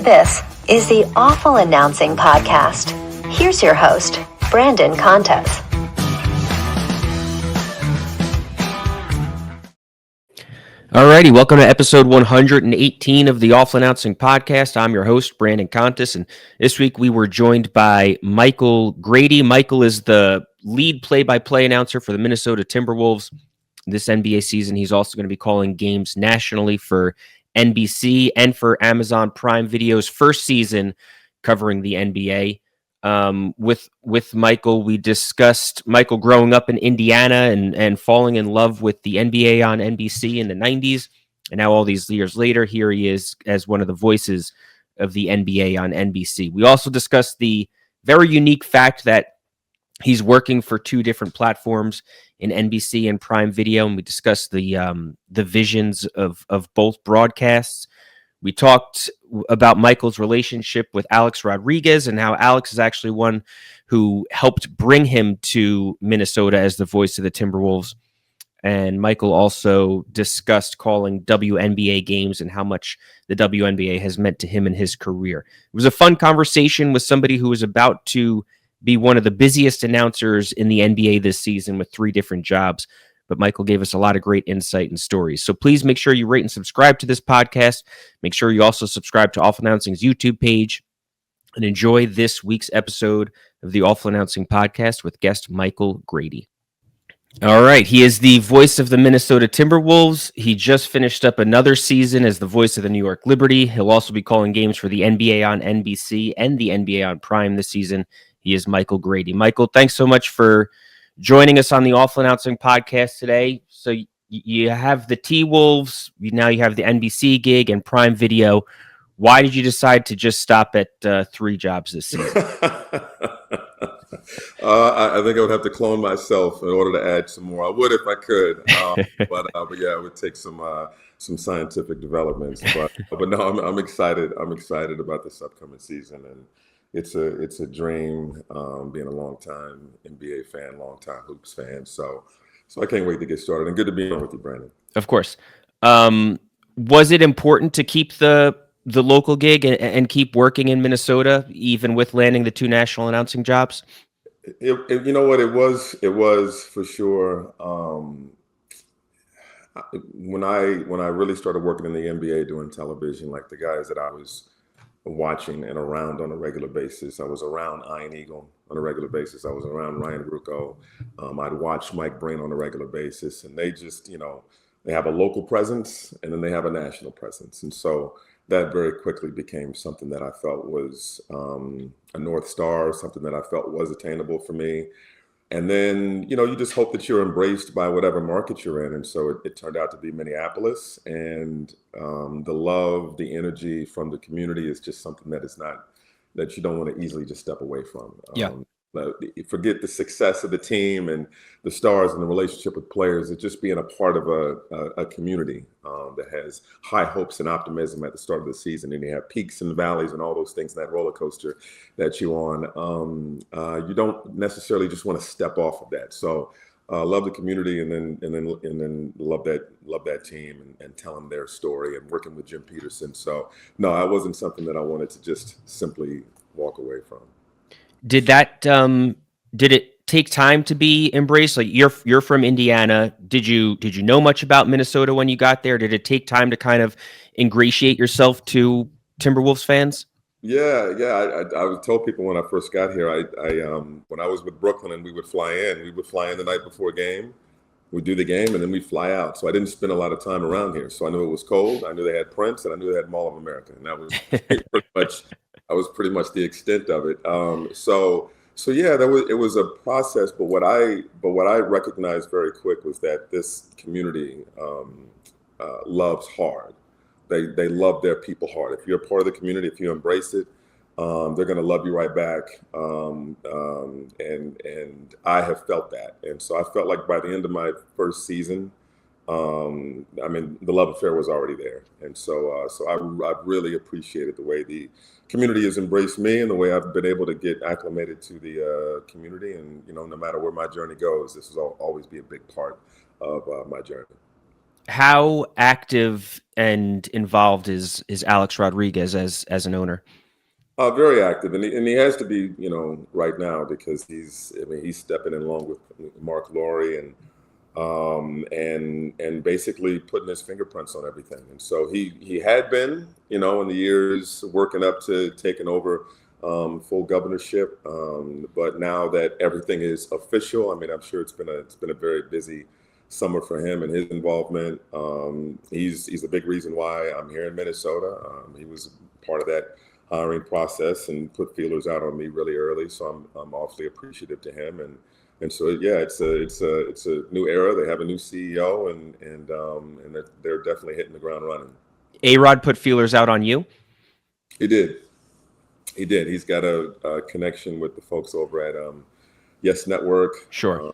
This is the Awful Announcing Podcast. Here's your host, Brandon Contes. Alrighty, welcome to episode 118 of the Awful Announcing Podcast. I'm your host, Brandon Contes, and this week we were joined by Michael Grady. Michael is the lead play-by-play announcer for the Minnesota Timberwolves this NBA season. He's also going to be calling games nationally for NBC and for Amazon Prime Video's first season covering the NBA. With Michael, we discussed Michael growing up in Indiana and falling in love with the NBA on NBC in the 90s. And now all these years later, here he is as one of the voices of the NBA on NBC. We also discussed the very unique fact that he's working for two different platforms in NBC and Prime Video, and we discussed the visions of both broadcasts. We talked about Michael's relationship with Alex Rodriguez and how Alex is actually one who helped bring him to Minnesota as the voice of the Timberwolves. And Michael also discussed calling WNBA games and how much the WNBA has meant to him in his career. It was a fun conversation with somebody who was about to be one of the busiest announcers in the NBA this season with 3 different jobs. But Michael gave us a lot of great insight and stories. So please make sure you rate and subscribe to this podcast. Make sure you also subscribe to Awful Announcing's YouTube page and enjoy this week's episode of the Awful Announcing Podcast with guest Michael Grady. All right. He is the voice of the Minnesota Timberwolves. He just finished up another season as the voice of the New York Liberty. He'll also be calling games for the NBA on NBC and the NBA on Prime this season. He is Michael Grady. Michael, thanks so much for joining us on the Awful Announcing Podcast today. So you have the T-Wolves, now you have the NBC gig and Prime Video. Why did you decide to just stop at 3 jobs this season? I think I would have to clone myself in order to add some more. I would if I could, but yeah, it would take some scientific developments. But no, I'm excited. I'm excited about this upcoming season, and it's a dream, being a long-time NBA fan, long-time hoops fan. So I can't wait to get started. And good to be on with you, Brandon. Of course. Was it important to keep the local gig and keep working in Minnesota, even with landing the 2 national announcing jobs? You know what? It was for sure. When I really started working in the NBA doing television, like the guys that I was watching and around on a regular basis. I was around Ian Eagle on a regular basis. I was around Ryan Ruocco. I'd watch Mike Breen on a regular basis, and they just, they have a local presence and then they have a national presence. And so that very quickly became something that I felt was a North Star, something that I felt was attainable for me. And then, you just hope that you're embraced by whatever market you're in. And so it turned out to be Minneapolis, and the love, the energy from the community is just something that you don't want to easily just step away from. Forget the success of the team and the stars and the relationship with players. It's just being a part of a community that has high hopes and optimism at the start of the season. And you have peaks and valleys and all those things in that roller coaster that you're on. You don't necessarily just want to step off of that. So love the community, and then love that team and tell them their story, and working with Jim Peterson. So no, that wasn't something that I wanted to just simply walk away from. Did it take time to be embraced? Like you're from Indiana. Did you know much about Minnesota when you got there? Did it take time to kind of ingratiate yourself to Timberwolves fans? Yeah. I told people when I first got here, I when I was with Brooklyn and we would fly in the night before a game. We'd do the game and then we'd fly out. So I didn't spend a lot of time around here. So I knew it was cold. I knew they had Prince, and I knew they had Mall of America. And that was pretty much the extent of it. So yeah, it was a process. But what I recognized very quick was that this community loves hard. They love their people hard. If you're a part of the community, if you embrace it, they're going to love you right back. And I have felt that. And so I felt like by the end of my first season, the love affair was already there. And so I really appreciated the way the community has embraced me and the way I've been able to get acclimated to the community. And, no matter where my journey goes, this will always be a big part of my journey. How active and involved is Alex Rodriguez as an owner? Very active, and he has to be, right now because he's stepping in along with Mark Laurie and basically putting his fingerprints on everything. And so he had been, in the years working up to taking over full governorship, but now that everything is official, I mean, I'm sure it's been a very busy summer for him and his involvement. He's a big reason why I'm here in Minnesota. He was part of that hiring process and put feelers out on me really early, so I'm awfully appreciative to him. And so yeah, it's a new era. They have a new CEO, and they're definitely hitting the ground running. A-Rod put feelers out on you? He did. He did. He's got a connection with the folks over at Yes Network. Sure.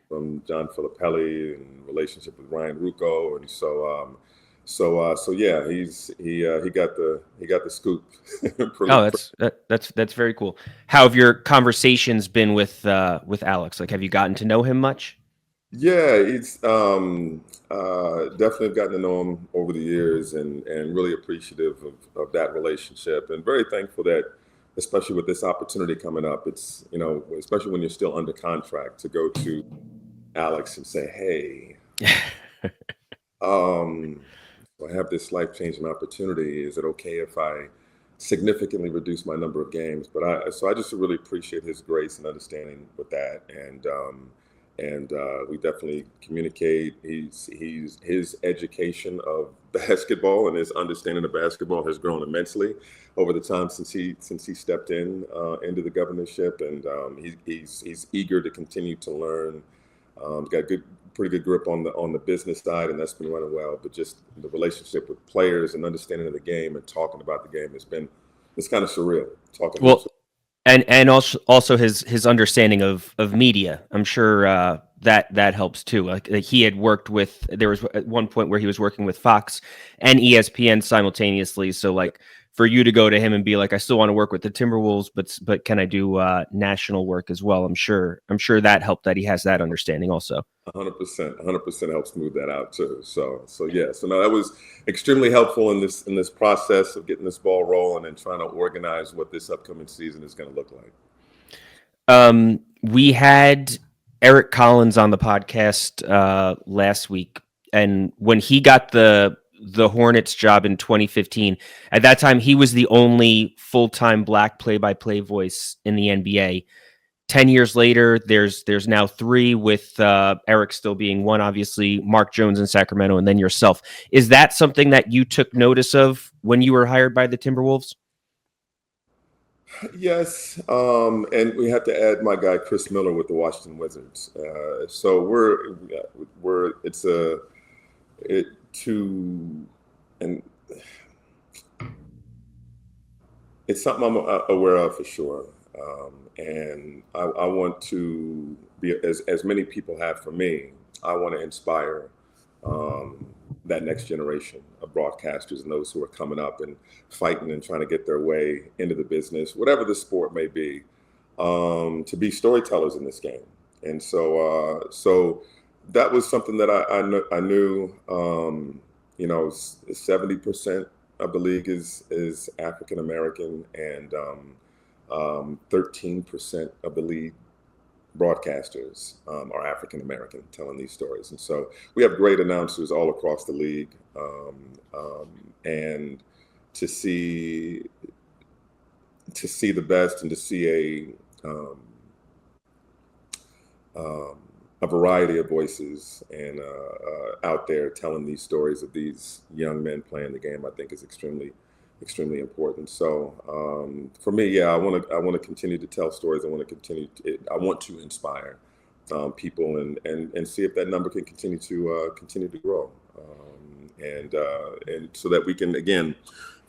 From John Filippelli and relationship with Ryan Rucco, and so yeah, he got the scoop. That's very cool. How have your conversations been with Alex? Like, have you gotten to know him much? Yeah, it's definitely gotten to know him over the years, and really appreciative of that relationship, and very thankful that, especially with this opportunity coming up, it's especially when you're still under contract, to go to Alex and say, hey, I have this life-changing opportunity. Is it okay if I significantly reduce my number of games? But I just really appreciate his grace and understanding with that, and we definitely communicate. His education of basketball and his understanding of basketball has grown immensely over the time since he stepped into the governorship, and he's eager to continue to learn. Got pretty good grip on the business side, and that's been running well. But just the relationship with players and understanding of the game and talking about the game it's kind of surreal. Talking. Well, and also his understanding of media. I'm sure that helps too. Like he had worked with. There was at one point where he was working with Fox and ESPN simultaneously. So like, for you to go to him and be like, I still want to work with the Timberwolves, but can I do national work as well? I'm sure that helped, that he has that understanding also. 100% helps smooth that out too. So yeah. So no, that was extremely helpful in this process of getting this ball rolling and trying to organize what this upcoming season is going to look like. We had Eric Collins on the podcast last week, and when he got the Hornets job in 2015, at that time he was the only full-time Black play-by-play voice in the NBA. 10 years later, there's now three, with Eric still being one, obviously, Mark Jones in Sacramento, and then yourself. Is that something that you took notice of when you were hired by the Timberwolves? Yes, and we had to add my guy Chris Miller with the Washington Wizards. So it's something I'm aware of for sure. And I want to be, as many people have for me, I want to inspire that next generation of broadcasters and those who are coming up and fighting and trying to get their way into the business, whatever the sport may be, to be storytellers in this game. And so that was something that I knew. 70% of the league is African American, and 13% of the league broadcasters are African American telling these stories. And so we have great announcers all across the league, and to see the best, and to see a variety of voices and out there telling these stories of these young men playing the game, I think is extremely important. So for me, yeah, I want to continue to tell stories. I want to inspire people and see if that number can continue to grow, and so that we can again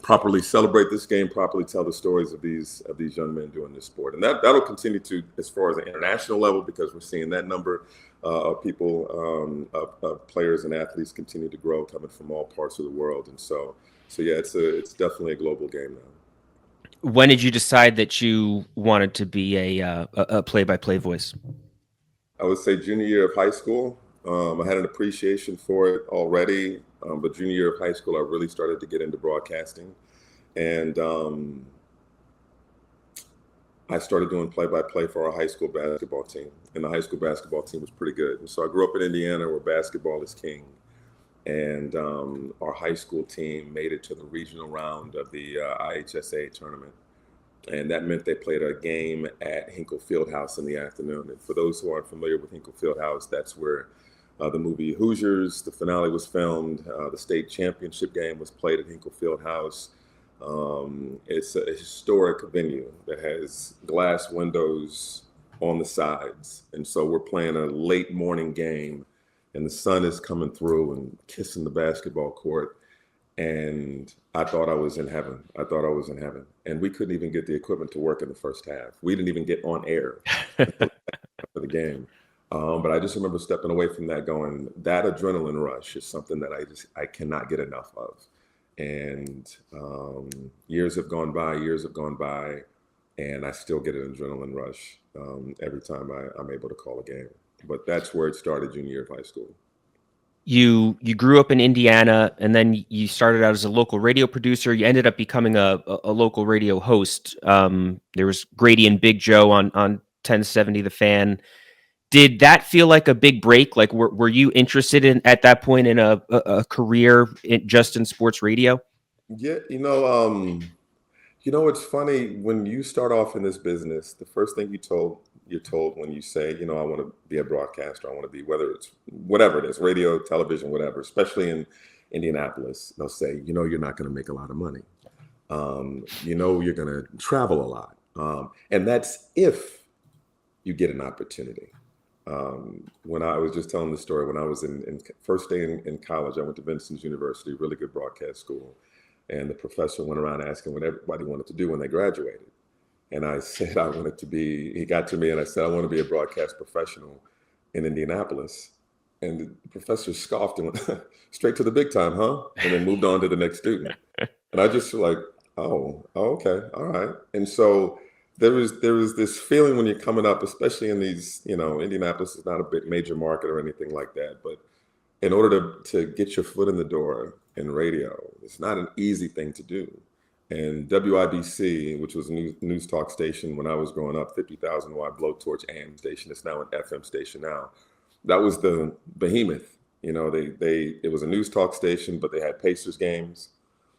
properly celebrate this game, properly tell the stories of these young men doing this sport, and that'll continue to, as far as the international level, because we're seeing that number of people, of players and athletes continue to grow, coming from all parts of the world, and so yeah, it's definitely a global game now. When did you decide that you wanted to be a play-by-play voice? I would say junior year of high school. I had an appreciation for it already, but junior year of high school, I really started to get into broadcasting. And I started doing play-by-play for our high school basketball team. And the high school basketball team was pretty good. And so I grew up in Indiana where basketball is king. And our high school team made it to the regional round of the IHSA tournament. And that meant they played a game at Hinkle Fieldhouse in the afternoon. And for those who aren't familiar with Hinkle Fieldhouse, that's where the movie Hoosiers, the finale was filmed. The state championship game was played at Hinkle Fieldhouse. It's a historic venue that has glass windows on the sides. And so we're playing a late morning game and the sun is coming through and kissing the basketball court. And I thought I was in heaven. And we couldn't even get the equipment to work in the first half. We didn't even get on air for the game. But I just remember stepping away from that going, that adrenaline rush is something that I cannot get enough of. And years have gone by, and I still get an adrenaline rush every time I'm able to call a game. But that's where it started junior year of high school. You grew up in Indiana, and then you started out as a local radio producer. You ended up becoming a local radio host. There was Grady and Big Joe on 1070 The Fan. Did that feel like a big break? Like, were you interested in at that point in a career just in sports radio? Yeah, it's funny when you start off in this business. The first thing you're told when you say, I want to be a broadcaster, I want to be, whether it's whatever it is, radio, television, whatever, especially in Indianapolis, they'll say, you're not going to make a lot of money. You're going to travel a lot. And that's if you get an opportunity. When I was just telling the story, when I was in first day in college, I went to Vincent's University, really good broadcast school. And the professor went around asking what everybody wanted to do when they graduated. And I said, he got to me and I said, I want to be a broadcast professional in Indianapolis. And the professor scoffed and went, straight to the big time, huh? And then moved on to the next student. And I just like, oh, okay, all right. And so there was this feeling when you're coming up, especially in these, Indianapolis is not a big major market or anything like that. But in order to get your foot in the door in radio, it's not an easy thing to do. And WIBC, which was a news talk station when I was growing up, 50,000 watt blowtorch AM station, it's now an FM station now. That was the behemoth. It was a news talk station, but they had Pacers games,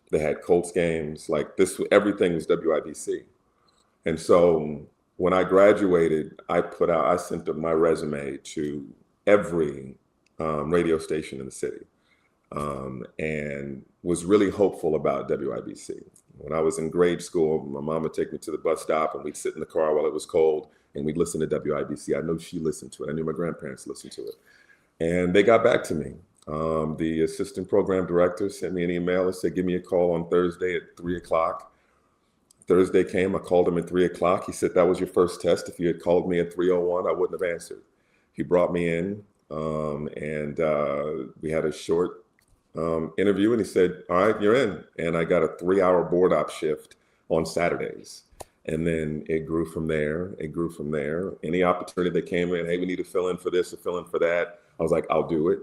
they had Colts games, like this, everything was WIBC. And so when I graduated, I sent my resume to every radio station in the city, and was really hopeful about WIBC. When I was in grade school, my mom would take me to the bus stop and we'd sit in the car while it was cold and we'd listen to WIBC. I know she listened to it. I knew my grandparents listened to it. And they got back to me. The assistant program director sent me an email and said, give me a call on Thursday at 3:00. Thursday came, I called him at 3:00. He said, that was your first test. If you had called me at 3:01, I wouldn't have answered. He brought me in and we had a short interview, and he said, all right, you're in. And I got a 3-hour board op shift on Saturdays. And then it grew from there. Any opportunity that came in, hey, we need to fill in for this or fill in for that, I was like, I'll do it.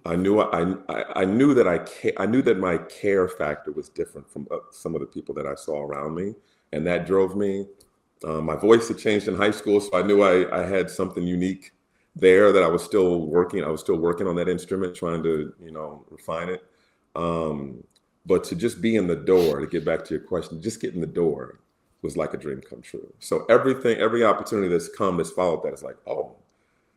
I knew that my care factor was different from some of the people that I saw around me. And that drove me. My voice had changed in high school, so I knew I had something unique there that I was still working on that instrument, trying to, refine it. But to just be in the door, to get back to your question, just get in the door was like a dream come true. So every opportunity that's followed that is like, oh,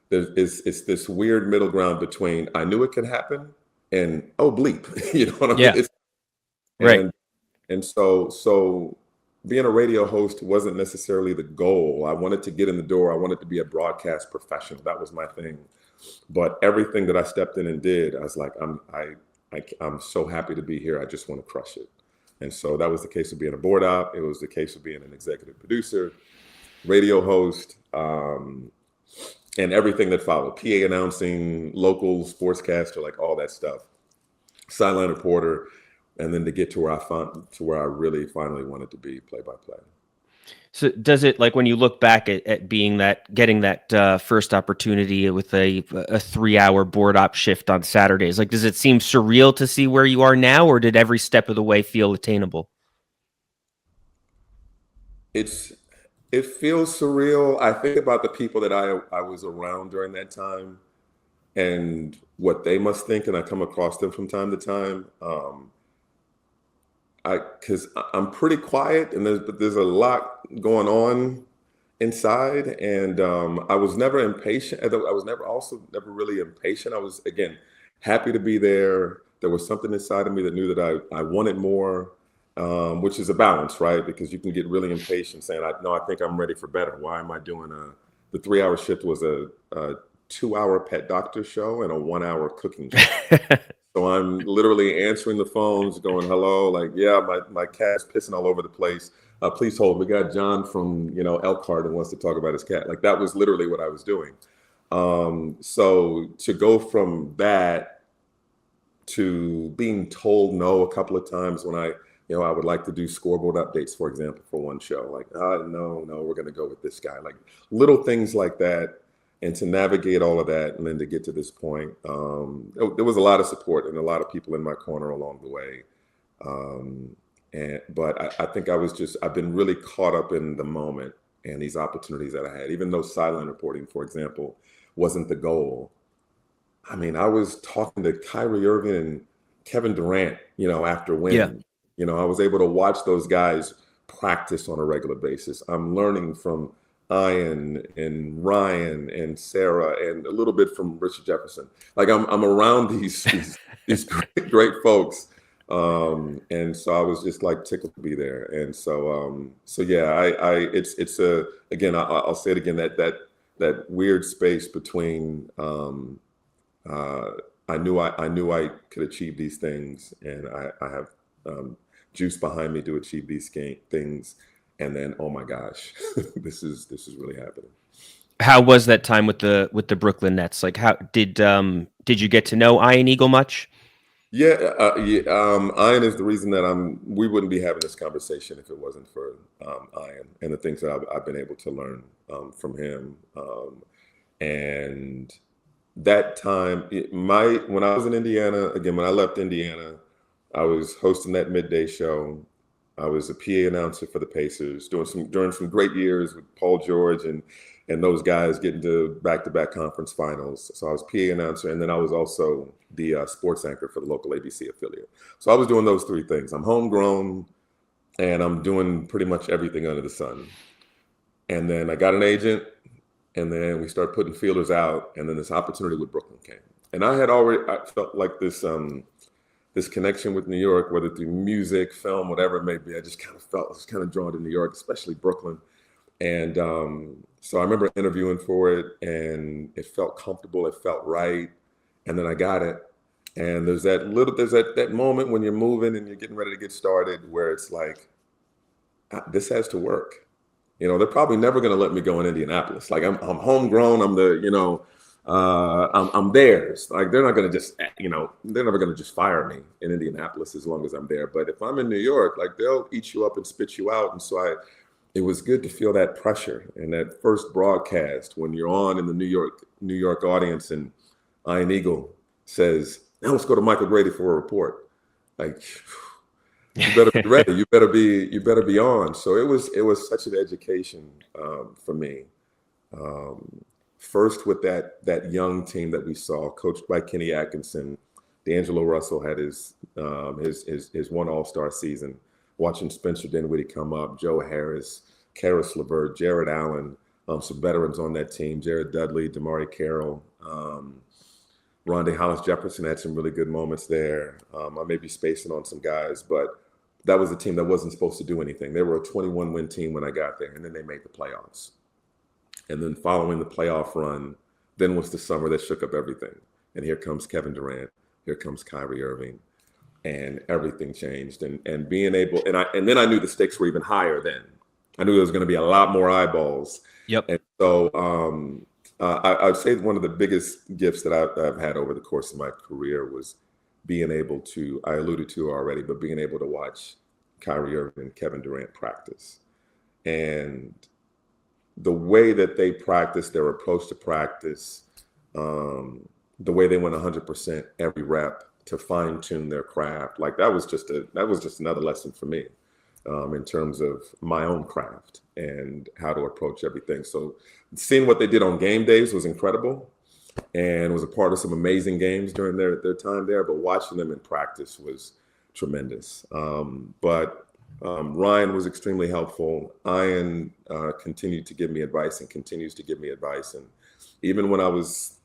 it's this weird middle ground between I knew it could happen and oh bleep, you know what I mean? Right. And so being a radio host wasn't necessarily the goal. I wanted to get in the door. I wanted to be a broadcast professional. That was my thing. But everything that I stepped in and did, I was like, I'm so happy to be here. I just want to crush it. And so that was the case of being a board op. It was the case of being an executive producer, radio host, and everything that followed. PA announcing, local sportscaster, like all that stuff. Sideline reporter. And then to get to where I really finally wanted to be, play-by-play. So does it, like, when you look back at getting that first opportunity with a 3-hour board op shift on Saturdays, like, does it seem surreal to see where you are now, or did every step of the way feel attainable? It's it feels surreal. I think about the people that I was around during that time and what they must think, and I come across them from time to time. Because I'm pretty quiet, and there's a lot going on inside, and I was never impatient. I was never really impatient. I was, again, happy to be there. There was something inside of me that knew that I wanted more, which is a balance, right? Because you can get really impatient saying, I think I'm ready for better. Why am I doing the 3-hour shift was a 2-hour pet doctor show and a 1-hour cooking show. So I'm literally answering the phones, going, hello, like, yeah, my cat's pissing all over the place. Please hold. We got John from, Elkhart and wants to talk about his cat. Like, that was literally what I was doing. So to go from that to being told no a couple of times when I would like to do scoreboard updates, for example, for one show, like, no, we're going to go with this guy. Like, little things like that. And to navigate all of that, and then to get to this point, there was a lot of support and a lot of people in my corner along the way. But I think I've been really caught up in the moment and these opportunities that I had, even though sideline reporting, for example, wasn't the goal. I mean, I was talking to Kyrie Irving and Kevin Durant, after Yeah. winning. I was able to watch those guys practice on a regular basis. I'm learning from Ian and Ryan and Sarah and a little bit from Richard Jefferson. Like, I'm around these great folks, and so I was just like tickled to be there. And so yeah, it's again, I'll say it again, that weird space between I knew I could achieve these things, and I have juice behind me to achieve these things. And then, oh my gosh, this is really happening. How was that time with the Brooklyn Nets? Like, how did you get to know Ian Eagle much? Yeah, Ian is the reason that we wouldn't be having this conversation if it wasn't for Ian and the things that I've been able to learn from him. And that time, when I was in Indiana, again, when I left Indiana, I was hosting that midday show. I was a PA announcer for the Pacers, during some great years with Paul George and those guys getting to back-to-back conference finals. So I was PA announcer, and then I was also the sports anchor for the local ABC affiliate. So I was doing those three things. I'm homegrown, and I'm doing pretty much everything under the sun. And then I got an agent, and then we started putting feelers out, and then this opportunity with Brooklyn came. And I felt like this connection with New York, whether through music, film, whatever it may be. I just kind of drawn to New York, especially Brooklyn. And so I remember interviewing for it, and it felt comfortable, it felt right. And then I got it. And there's that moment when you're moving and you're getting ready to get started where it's like, this has to work. They're probably never going to let me go in Indianapolis. Like, I'm homegrown. I'm theirs. Like, they're not going to just, they're never going to just fire me in Indianapolis as long as I'm there. But if I'm in New York, like, they'll eat you up and spit you out. And so it was good to feel that pressure and that first broadcast when you're on in the New York audience and Ian Eagle says, now let's go to Michael Grady for a report. Like, you better be ready. You better be on. So it was such an education for me. First with that young team that we saw, coached by Kenny Atkinson. D'Angelo Russell had his one All-Star season. Watching Spencer Dinwiddie come up, Joe Harris, Karis LeVert, Jared Allen, some veterans on that team, Jared Dudley, DeMarre Carroll, Rondé Hollis Jefferson had some really good moments there. I may be spacing on some guys, but that was a team that wasn't supposed to do anything. They were a 21-win team when I got there, and then they made the playoffs. And then following the playoff run, then was the summer that shook up everything. And here comes Kevin Durant, here comes Kyrie Irving, and everything changed. And being able, and then I knew the stakes were even higher then. I knew there was going to be a lot more eyeballs. Yep. And so I'd say one of the biggest gifts that I've had over the course of my career was being able to, I alluded to already, but being able to watch Kyrie Irving and Kevin Durant practice. and the way that they practice, their approach to practice, the way they went 100% every rep to fine tune their craft, like that was just another lesson for me in terms of my own craft and how to approach everything. So seeing what they did on game days was incredible, and was a part of some amazing games during their time there. But watching them in practice was tremendous. But Ryan was extremely helpful. Ian continued to give me advice and continues to give me advice. And even when I was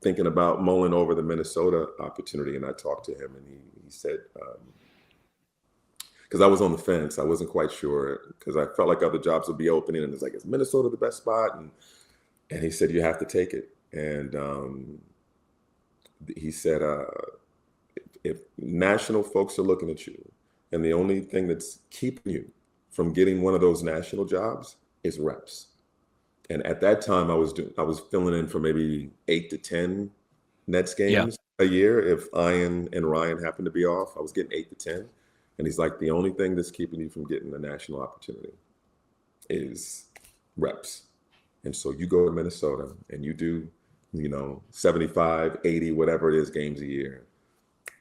thinking about mulling over the Minnesota opportunity, and I talked to him, and he said, because I was on the fence, I wasn't quite sure, because I felt like other jobs would be opening, and it's like, is Minnesota the best spot? And he said, you have to take it. And he said, if national folks are looking at you, and the only thing that's keeping you from getting one of those national jobs is reps. And at that time, I was filling in for maybe 8 to 10 Nets games a year. If Ian and Ryan happened to be off, I was getting 8 to 10. And he's like, the only thing that's keeping you from getting a national opportunity is reps. And so you go to Minnesota and you do, 75, 80, whatever it is, games a year,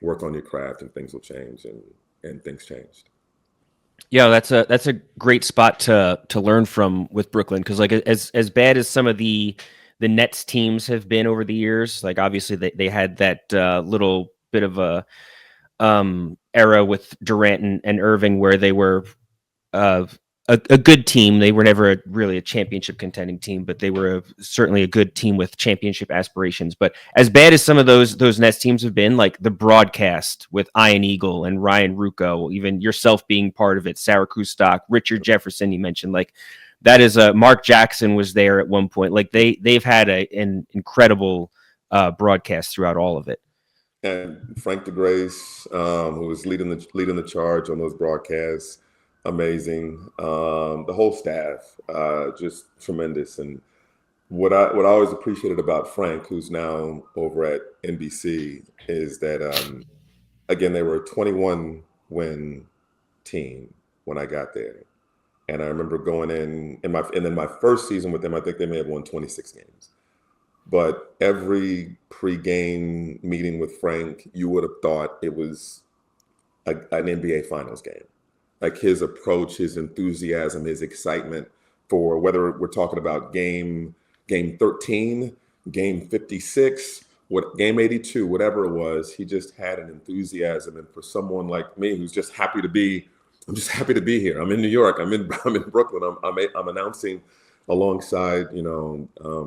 work on your craft, and things will change. And things changed. Yeah, that's a great spot to learn from with Brooklyn, because like as bad as some of the Nets teams have been over the years, like obviously they had that little bit of a era with Durant and Irving where they were a good team. They were never really a championship contending team, but they were certainly a good team with championship aspirations. But as bad as some of those Nets teams have been, like the broadcast with Ian Eagle and Ryan Ruocco, even yourself being part of it, Sarah Kustok, Richard Jefferson, you mentioned, like that is Mark Jackson was there at one point. Like they've had an incredible broadcast throughout all of it. And Frank DeGrace, who was leading the charge on those broadcasts, amazing. The whole staff, just tremendous. And what I always appreciated about Frank, who's now over at NBC, is that again, they were a 21 win team when I got there, and I remember going in my first season with them, I think they may have won 26 games. But every pre-game meeting with Frank, you would have thought it was an NBA Finals game. Like his approach, his enthusiasm, his excitement for whether we're talking about game 13, game 56, game 82, whatever it was, he just had an enthusiasm. And for someone like me who's just happy to be, I'm just happy to be here. I'm in New York. I'm in Brooklyn. I'm announcing alongside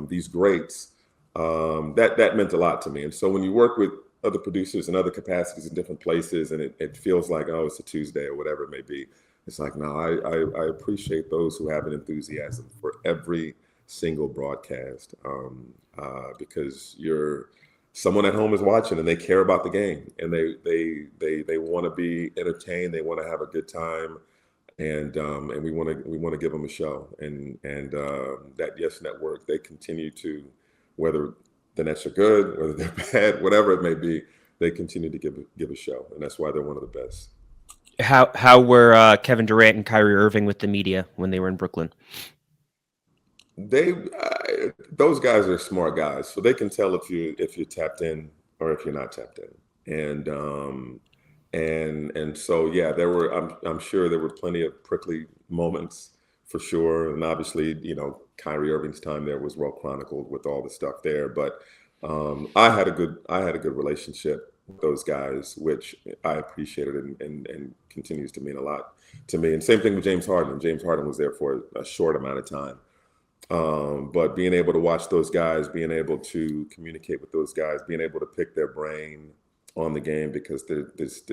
these greats. That meant a lot to me. And so when you work with other producers in other capacities in different places, and it feels like, oh, it's a Tuesday or whatever it may be, it's like, no, I appreciate those who have an enthusiasm for every single broadcast, because someone at home is watching and they care about the game, and they want to be entertained, they want to have a good time, and we want to give them a show, and that Yes Network, they continue to, whether the Nets are good, whether they're bad, whatever it may be, they continue to give a show, and that's why they're one of the best. How were Kevin Durant and Kyrie Irving with the media when they were in Brooklyn? Those guys are smart guys, so they can tell if you're tapped in or if you're not tapped in, and so yeah, I'm sure there were plenty of prickly moments for sure, and obviously Kyrie Irving's time there was well chronicled with all the stuff there, but I had a good relationship with those guys, which I appreciated and continues to mean a lot to me. And same thing with James Harden. James Harden was there for a short amount of time. But being able to watch those guys, being able to communicate with those guys, being able to pick their brain on the game, because they're just,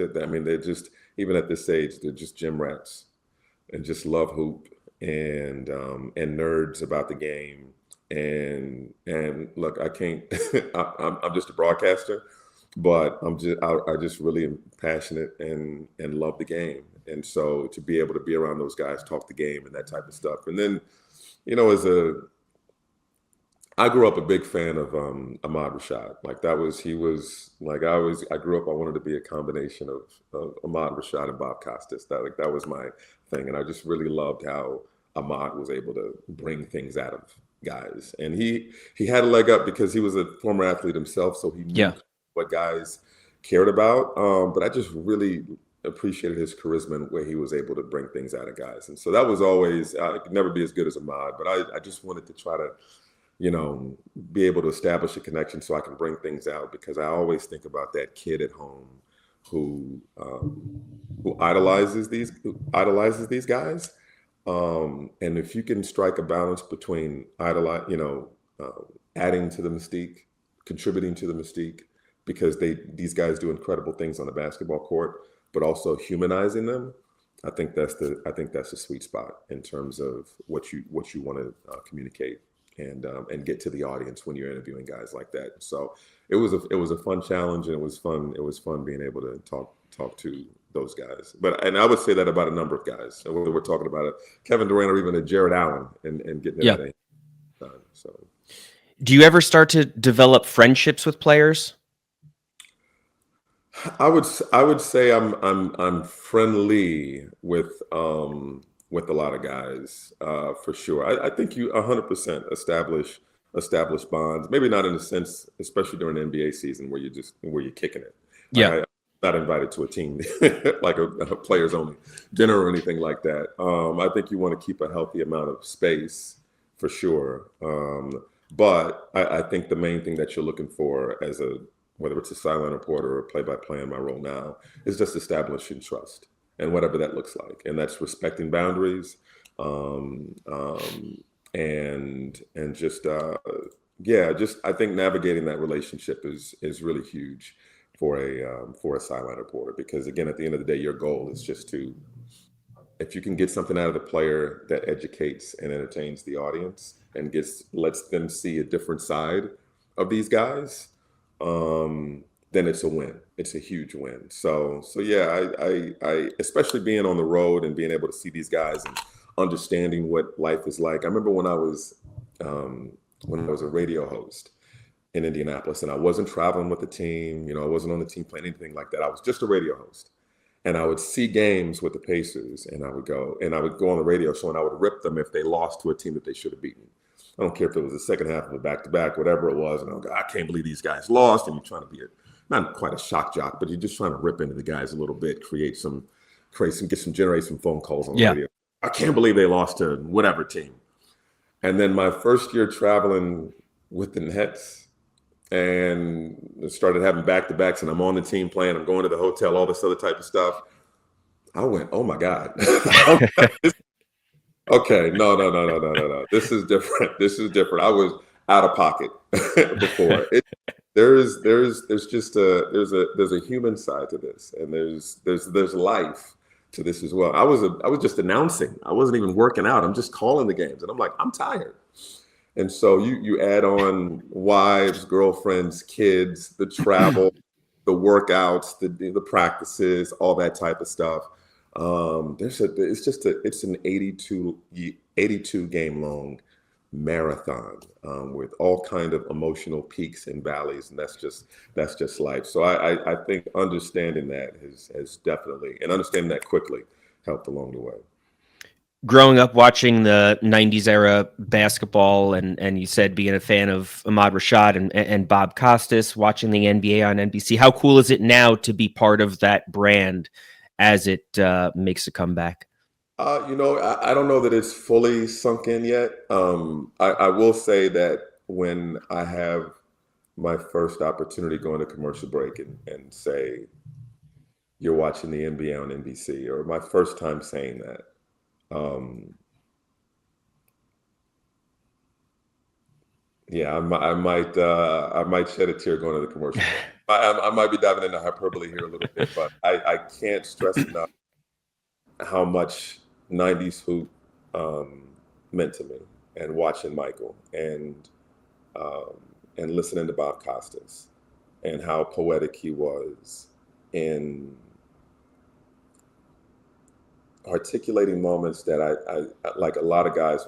even at this age, they're just gym rats and just love hoop and nerds about the game. And look, I can't, I'm just a broadcaster, but I just really am passionate and love the game. And so to be able to be around those guys, talk the game and that type of stuff. And then, I grew up a big fan of Ahmad Rashad. Like I grew up, I wanted to be a combination of Ahmad Rashad and Bob Costas. That was my thing. And I just really loved how Ahmad was able to bring things out of guys. And he had a leg up because he was a former athlete himself, so he knew Yeah. what guys cared about. But I just really appreciated his charisma and where he was able to bring things out of guys. And so that was always, I could never be as good as Ahmad, but I just wanted to try to, be able to establish a connection so I can bring things out, because I always think about that kid at home who idolizes these guys. And if you can strike a balance between adding to the mystique, contributing to the mystique, because these guys do incredible things on the basketball court, but also humanizing them. I think that's the sweet spot in terms of what you want to communicate and get to the audience when you're interviewing guys like that. So it was a fun challenge, and it was fun being able to talk to those guys. And I would say that about a number of guys. So whether we're talking about Kevin Durant or even a Jared Allen and getting it done. So, do you ever start to develop friendships with players? I would say I'm friendly with a lot of guys for sure. I think you 100% establish bonds. Maybe not in a sense, especially during the NBA season where you're kicking it. Yeah. I'm not invited to a team like a players only dinner or anything like that. I think you want to keep a healthy amount of space for sure. But I think the main thing that you're looking for whether it's a sideline reporter or play-by-play in my role now, is just establishing trust, and whatever that looks like. And that's respecting boundaries, and just I think navigating that relationship is really huge for a sideline reporter, because again, at the end of the day, your goal is just if you can get something out of the player that educates and entertains the audience and lets them see a different side of these guys, then it's a win. It's a huge win. So yeah, I especially being on the road and being able to see these guys and understanding what life is like. I remember when I was a radio host in Indianapolis, and I wasn't traveling with the team. I wasn't on the team playing anything like that. I was just a radio host, and I would see games with the Pacers, and I would go on the radio show, and I would rip them if they lost to a team that they should have beaten. I don't care if it was the second half of a back-to-back, whatever it was. And I can't believe these guys lost. And you're trying to be not quite a shock jock, but you're just trying to rip into the guys a little bit, generate some phone calls on the radio. I can't believe they lost to whatever team. And then my first year traveling with the Nets and started having back-to-backs, and I'm on the team playing, I'm going to the hotel, all this other type of stuff. I went, oh my God. Okay, no. This is different. I was out of pocket before. There's a human side to this, and there's life to this as well. I was just announcing. I wasn't even working out. I'm just calling the games, and I'm like, I'm tired. And so you add on wives, girlfriends, kids, the travel, the workouts, the practices, all that type of stuff. It's an 82 game long marathon with all kind of emotional peaks and valleys, and that's just life. So I think understanding that has definitely, and understanding that quickly, helped along the way. Growing up watching the 90s era basketball, and you said being a fan of Ahmad Rashad and Bob Costas, watching the NBA on NBC, how cool is it now to be part of that brand as it makes a comeback? I don't know that it's fully sunk in yet. I will say that when I have my first opportunity going to commercial break and say, you're watching the NBA on NBC, or my first time saying that, I might shed a tear going to the commercial. I might be diving into hyperbole here a little bit, but I can't stress enough how much 90s hoop meant to me, and watching Michael and listening to Bob Costas, and how poetic he was in articulating moments that I like a lot of guys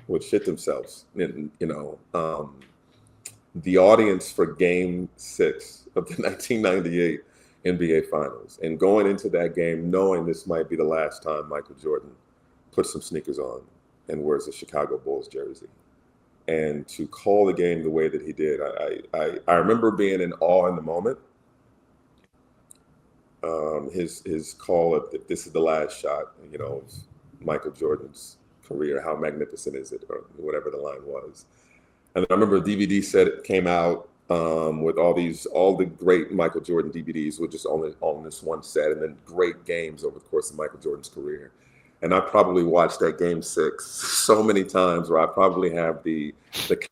would shit themselves. The audience for Game 6 of the 1998 NBA Finals, and going into that game knowing this might be the last time Michael Jordan put some sneakers on and wears a Chicago Bulls jersey. And to call the game the way that he did, I remember being in awe in the moment. His call of this is the last shot, of Michael Jordan's career. How magnificent is it, or whatever the line was. And I remember a DVD set came out with all the great Michael Jordan DVDs were just on this one set, and then great games over the course of Michael Jordan's career. And I probably watched that game 6 so many times, where I probably have the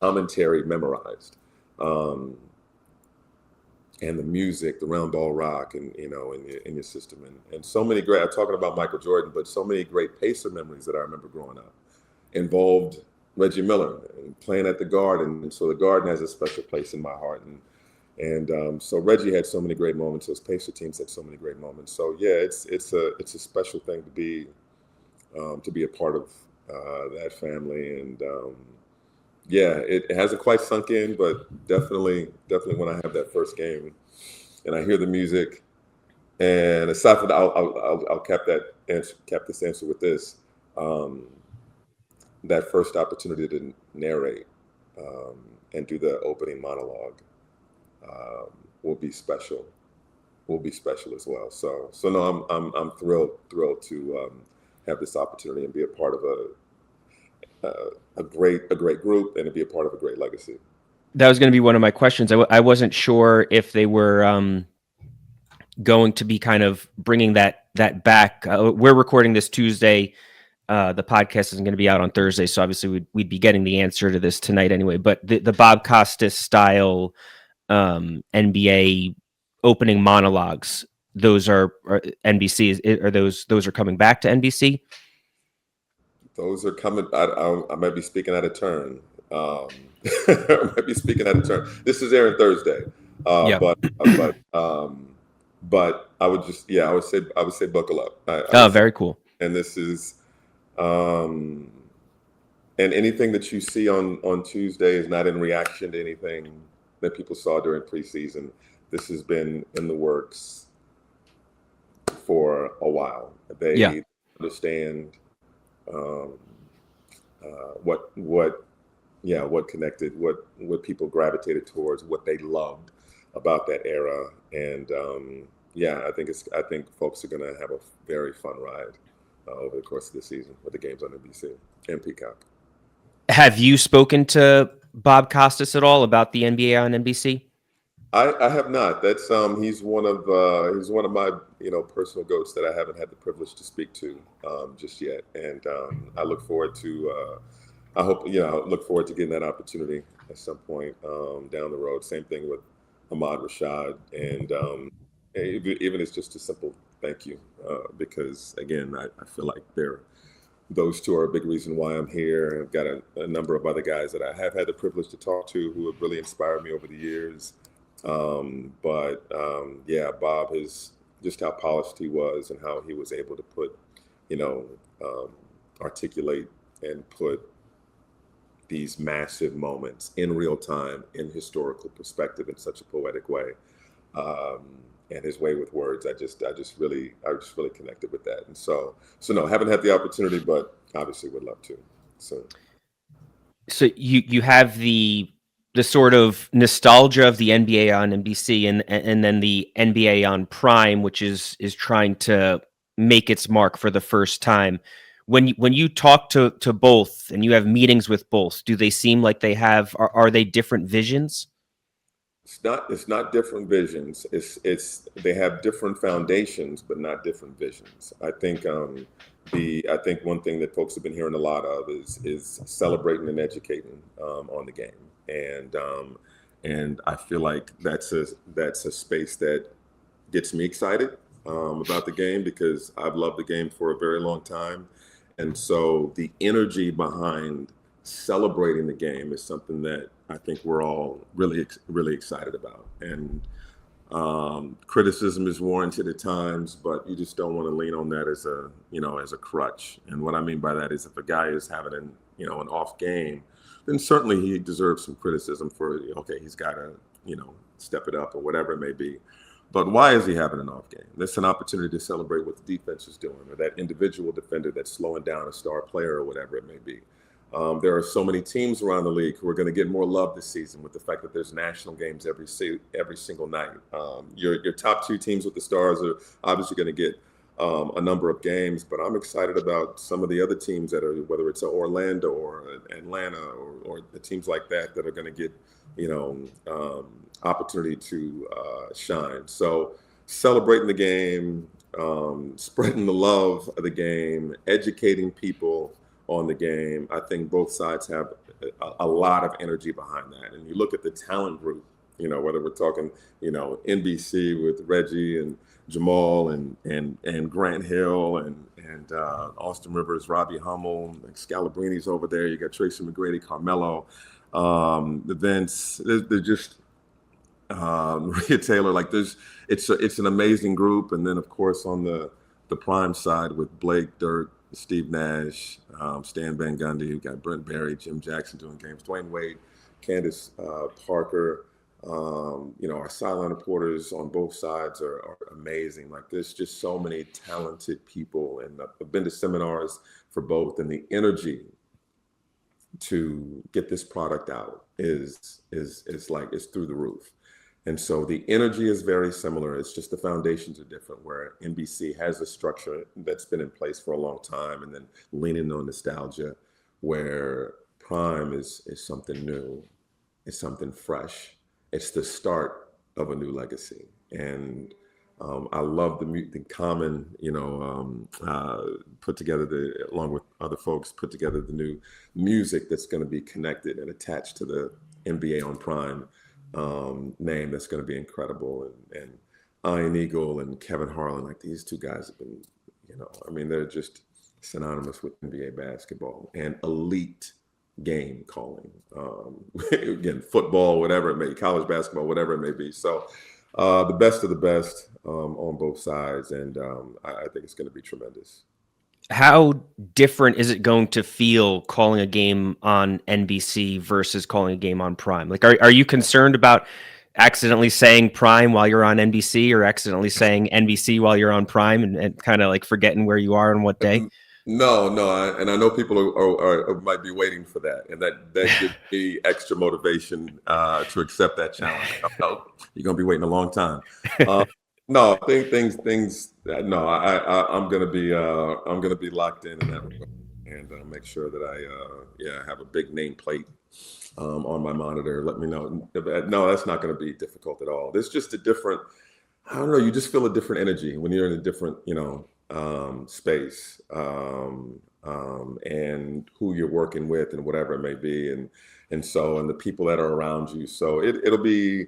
commentary memorized, and the music, the round ball rock, and in your system, and so many great. I'm talking about Michael Jordan, but so many great Pacer memories that I remember growing up involved Reggie Miller and playing at the Garden, and so the Garden has a special place in my heart, and so Reggie had so many great moments. Those Pacer teams had so many great moments. So yeah, it's a special thing to be a part of that family, and yeah, it hasn't quite sunk in, but definitely when I have that first game and I hear the music, and aside from that, I'll cap this answer with this. That first opportunity to narrate and do the opening monologue will be special. Will be special as well. So no, I'm thrilled to have this opportunity and be a part of a great group, and to be a part of a great legacy. That was going to be one of my questions. I wasn't sure if they were going to be kind of bringing that back. We're recording this Tuesday. The podcast isn't going to be out on Thursday, so obviously we'd be getting the answer to this tonight anyway. But the Bob Costas style NBA opening monologues, those are NBC. Are those are coming back to NBC? Those are coming. I might be speaking out of turn. I might be speaking out of turn. This is airing Thursday, Yeah. but I would say buckle up. Very cool. And this is. And anything that you see on Tuesday is not in reaction to anything that people saw during preseason. This has been in the works for a while. They understand what connected, what people gravitated towards, what they loved about that era, and I think folks are going to have a very fun ride over the course of the season with the games on NBC and Peacock. Have you spoken to Bob Costas at all about the NBA on NBC? I have not. That's he's one of my personal goats that I haven't had the privilege to speak to just yet, and I look forward to look forward to getting that opportunity at some point down the road. Same thing with Ahmad Rashad, and even it's just a simple thank you, because again, I feel like those two are a big reason why I'm here. I've got a number of other guys that I have had the privilege to talk to who have really inspired me over the years. Bob is just how polished he was, and how he was able to put, articulate and put these massive moments in real time, in historical perspective, in such a poetic way. And his way with words, I just really connected with that. And so no, haven't had the opportunity, but obviously would love to. So you have the sort of nostalgia of the NBA on NBC, and then the NBA on Prime, which is trying to make its mark for the first time. When you talk to both and you have meetings with both, do they seem like they are they different visions? It's not different visions. They have different foundations, but not different visions. I think one thing that folks have been hearing a lot of is celebrating and educating on the game, and I feel like that's a space that gets me excited about the game, because I've loved the game for a very long time, and so the energy behind celebrating the game is something that I think we're all really, really excited about. And criticism is warranted at times, but you just don't want to lean on that as a crutch. And what I mean by that is, if a guy is having an off game, then certainly he deserves some criticism for, okay, he's got to, step it up or whatever it may be. But why is he having an off game? That's an opportunity to celebrate what the defense is doing, or that individual defender that's slowing down a star player, or whatever it may be. There are so many teams around the league who are going to get more love this season with the fact that there's national games every single night. Your top two teams with the stars are obviously going to get a number of games, but I'm excited about some of the other teams that are, whether it's Orlando or Atlanta or the teams like that are going to get, opportunity to shine. So celebrating the game, spreading the love of the game, educating people on the game. I think both sides have a lot of energy behind that. And you look at the talent group, whether we're talking, NBC with Reggie and Jamal and Grant Hill and Austin Rivers, Robbie Hummel, like Scalabrini's over there. You got Tracy McGrady, Carmelo, the Vince. They're just Maria Taylor. Like it's an amazing group. And then of course on the Prime side with Blake, Dirk, Steve Nash, Stan Van Gundy. You got Brent Barry, Jim Jackson doing games, Dwayne Wade, Candace Parker. Our sideline reporters on both sides are amazing. Like there's just so many talented people, and I've been to seminars for both, and the energy to get this product out is through the roof. And so the energy is very similar. It's just the foundations are different, where NBC has a structure that's been in place for a long time, and then leaning on nostalgia, where Prime is something new, it's something fresh. It's the start of a new legacy. And I love the Common, put together along with other folks, put together the new music that's going to be connected and attached to the NBA on Prime name. That's going to be incredible. And Ian Eagle and Kevin Harlan, like these two guys have been, they're just synonymous with NBA basketball and elite game calling. Again, football, whatever it may be, college basketball, whatever it may be. So the best of the best on both sides. And I think it's going to be tremendous. How different is it going to feel calling a game on NBC versus calling a game on Prime? Like, are you concerned about accidentally saying Prime while you're on NBC, or accidentally saying NBC while you're on Prime, and kind of like forgetting where you are on what day? No, and I know people are might be waiting for that, and that gives me extra motivation to accept that challenge. You're gonna be waiting a long time. No, I think things. No, I'm gonna be locked in that regard, and make sure that I have a big nameplate on my monitor. Let me know. No, that's not gonna be difficult at all. There's just a different. I don't know. You just feel a different energy when you're in a different, space, and who you're working with, and whatever it may be, and the people that are around you. So it'll be,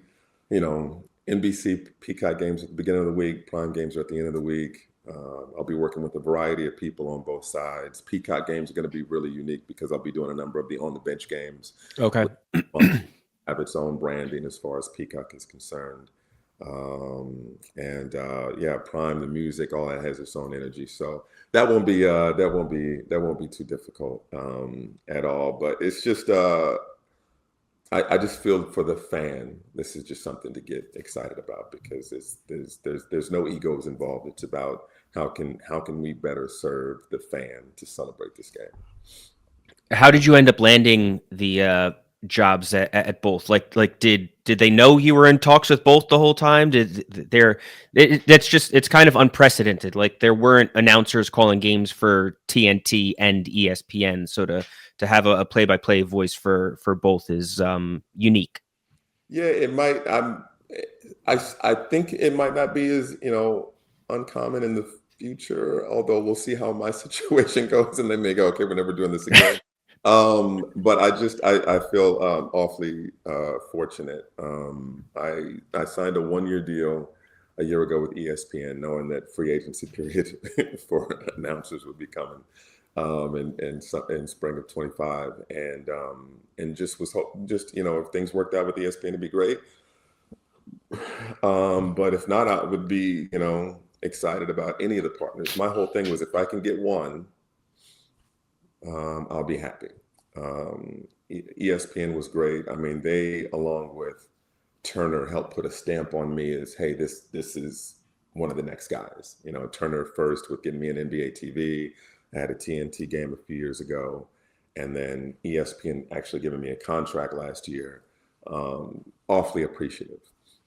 NBC Peacock games at the beginning of the week, Prime games are at the end of the week. I'll be working with a variety of people on both sides. Peacock games are going to be really unique because I'll be doing a number of the on the bench games. Okay. Have its own branding as far as Peacock is concerned. Prime, the music, all that has its own energy. So that won't be too difficult at all. But it's just I just feel for the fan, this is just something to get excited about, because there's no egos involved. It's about how can we better serve the fan to celebrate this game. How did you end up landing the jobs at both? Like did they know you were in talks with both the whole time? It's kind of unprecedented. Like there weren't announcers calling games for TNT and ESPN, so to have a play-by-play voice for both is unique. Yeah, it might. I think it might not be as uncommon in the future. Although we'll see how my situation goes, and they may go, okay, we're never doing this again. But I feel awfully fortunate. I signed a 1-year deal a year ago with ESPN, knowing that free agency period for announcers would be coming in spring of 25, and just if things worked out with ESPN, it'd be great. But if not, I would be excited about any of the partners. My whole thing was, if I can get one, I'll be happy. ESPN was great. I mean, they, along with Turner helped put a stamp on me as, hey, this is one of the next guys. Turner first with getting me an NBA TV. I had a TNT game a few years ago, and then ESPN actually giving me a contract last year. Awfully appreciative.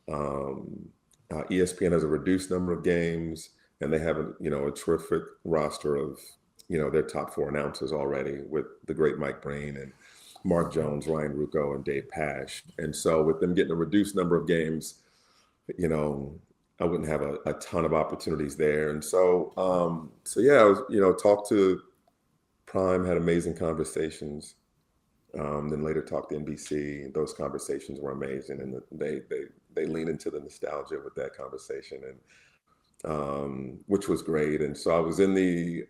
ESPN has a reduced number of games, and they have a terrific roster of their top 4 announcers already, with the great Mike Breen and Mark Jones, Ryan Ruocco, and Dave Pash. And so with them getting a reduced number of games, I wouldn't have a ton of opportunities there. And so, I was, talked to Prime, had amazing conversations. Then later talked to NBC. Those conversations were amazing, and they lean into the nostalgia with that conversation, and which was great. And so I was in the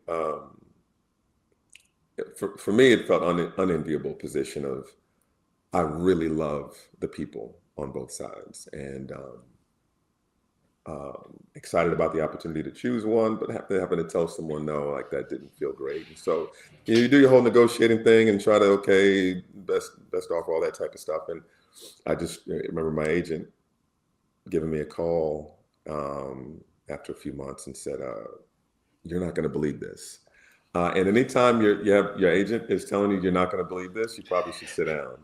for me, it felt unenviable position of, I really love the people on both sides, and excited about the opportunity to choose one, but having to tell someone no, like, that didn't feel great. And so you do your whole negotiating thing and try to, best offer, all that type of stuff. And I just remember my agent giving me a call after a few months and said, "You're not going to believe this." And anytime your agent is telling you you're not going to believe this, you probably should sit down.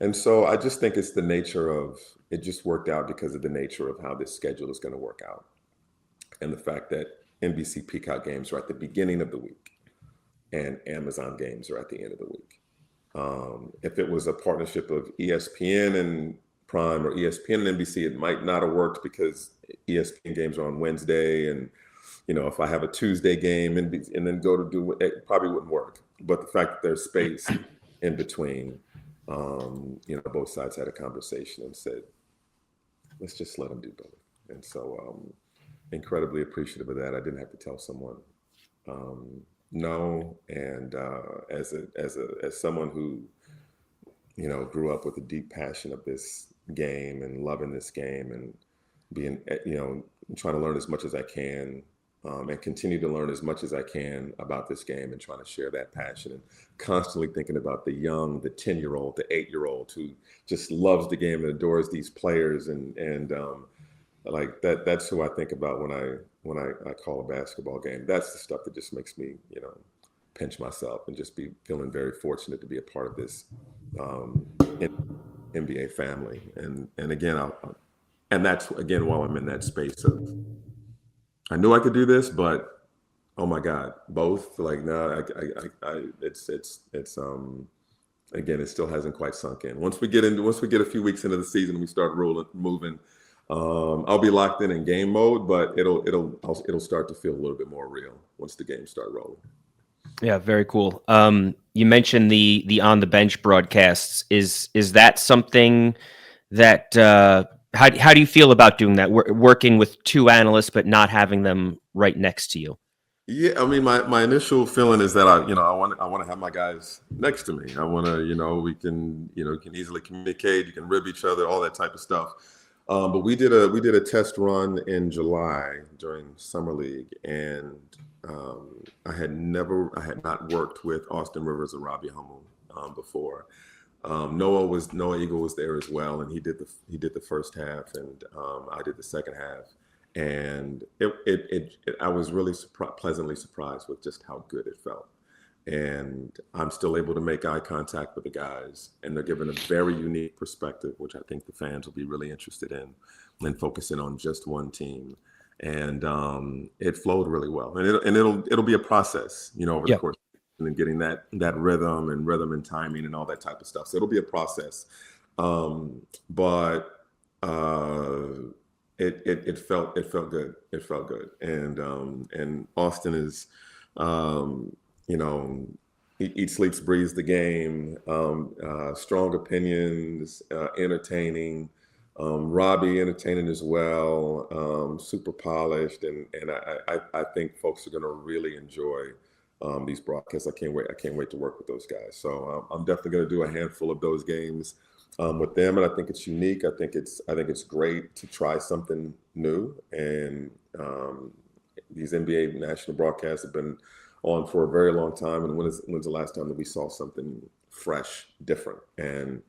And so I just think it's the nature of it. Just worked out because of the nature of how this schedule is going to work out, and the fact that NBC Peacock games are at the beginning of the week and Amazon games are at the end of the week. If it was a partnership of ESPN and Prime, or ESPN and NBC, it might not have worked because ESPN games are on Wednesday, and if I have a Tuesday game and then go to do it, probably wouldn't work. But the fact that there's space in between, both sides had a conversation and said, let's just let them do both. And so incredibly appreciative of that. I didn't have to tell someone no. And as someone who, grew up with a deep passion of this game and loving this game and being, trying to learn as much as I can, and continue to learn as much as I can about this game, and trying to share that passion, and constantly thinking about the young, the 10-year-old, the 8-year-old who just loves the game and adores these players. And like that's who I think about when I call a basketball game. That's the stuff that just makes me, pinch myself and just be feeling very fortunate to be a part of this NBA family. And again, and that's again, while I'm in that space of, I knew I could do this, but oh my God, both, like, no, it's again, it still hasn't quite sunk in. Once we get a few weeks into the season and we start moving, I'll be locked in game mode, but it'll start to feel a little bit more real once the games start rolling. Yeah, very cool. You mentioned the on the bench broadcasts. Is that something that how do you feel about doing that? Working with 2 analysts but not having them right next to you? Yeah, I mean, my initial feeling is that I want to have my guys next to me. I want to, we can easily communicate. You can rib each other, all that type of stuff. But we did a test run in July during Summer League, and I had not worked with Austin Rivers or Robbie Hummel before. Noah Eagle was there as well, and he did the first half, and I did the second half, and I was really pleasantly surprised with just how good it felt. And I'm still able to make eye contact with the guys, and they're given a very unique perspective, which I think the fans will be really interested in, and focusing on just one team. And it flowed really well, and it'll be a process, over the course, and then getting that rhythm and timing and all that type of stuff. So it'll be a process, but it felt good. It felt good, and Austin is, he eats, sleeps, breathes the game. Strong opinions, entertaining. Robbie entertaining as well. Super polished, and I think folks are going to really enjoy these broadcasts. I can't wait to work with those guys. So I'm definitely going to do a handful of those games with them, and I think it's unique. I think it's great to try something new. And these NBA national broadcasts have been on for a very long time. And when's the last time that we saw something fresh, different? And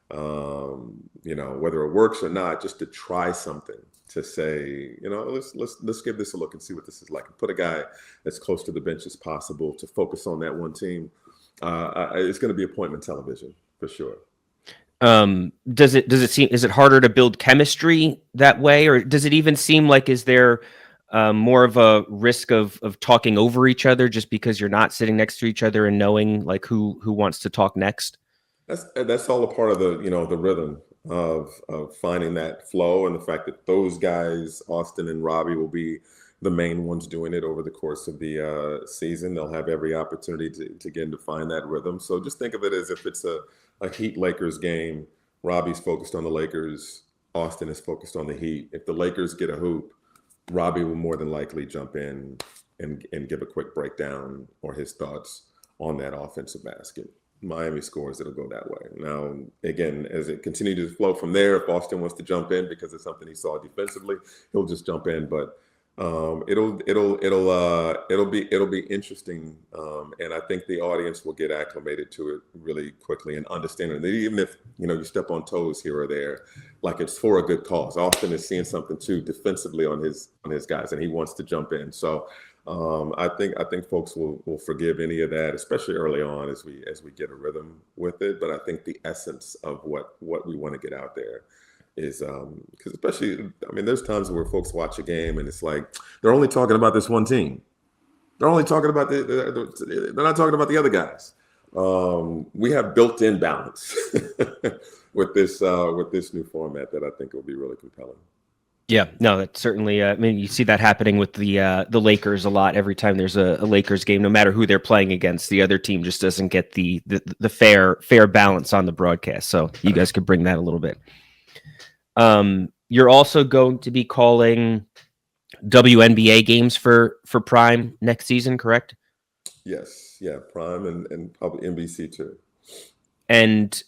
whether it works or not, just to try something, to say, let's give this a look and see what this is like, and put a guy as close to the bench as possible to focus on that one team. It's going to be appointment television for sure. Does it seem, is it harder to build chemistry that way, or does it even seem like, is there more of a risk of talking over each other just because you're not sitting next to each other and knowing like who wants to talk next? That's all a part of the rhythm of finding that flow, and the fact that those guys, Austin and Robbie, will be the main ones doing it over the course of the season. They'll have every opportunity to get to find that rhythm. So just think of it as if it's a Heat Lakers game. Robbie's focused on the Lakers. Austin is focused on the Heat. If the Lakers get a hoop, Robbie will more than likely jump in and give a quick breakdown or his thoughts on that offensive basket. Miami scores, it'll go that way. Now, again, as it continues to flow from there, if Austin wants to jump in because it's something he saw defensively, he'll just jump in. But it'll be interesting, and I think the audience will get acclimated to it really quickly and understanding that even if you step on toes here or there, like it's for a good cause. Austin is seeing something too defensively on his guys, and he wants to jump in. So I think folks will forgive any of that, especially early on as we get a rhythm with it. But I think the essence of what we want to get out there is because especially, there's times where folks watch a game and it's like they're only talking about this one team. They're only talking about they're not talking about the other guys. We have built-in balance with this new format that I think will be really compelling. Yeah, no, that's certainly. You see that happening with the Lakers a lot. Every time there's a Lakers game, no matter who they're playing against, the other team just doesn't get the fair balance on the broadcast. So you guys could bring that a little bit. You're also going to be calling WNBA games for Prime next season, correct? Yes, yeah, Prime and probably NBC too. And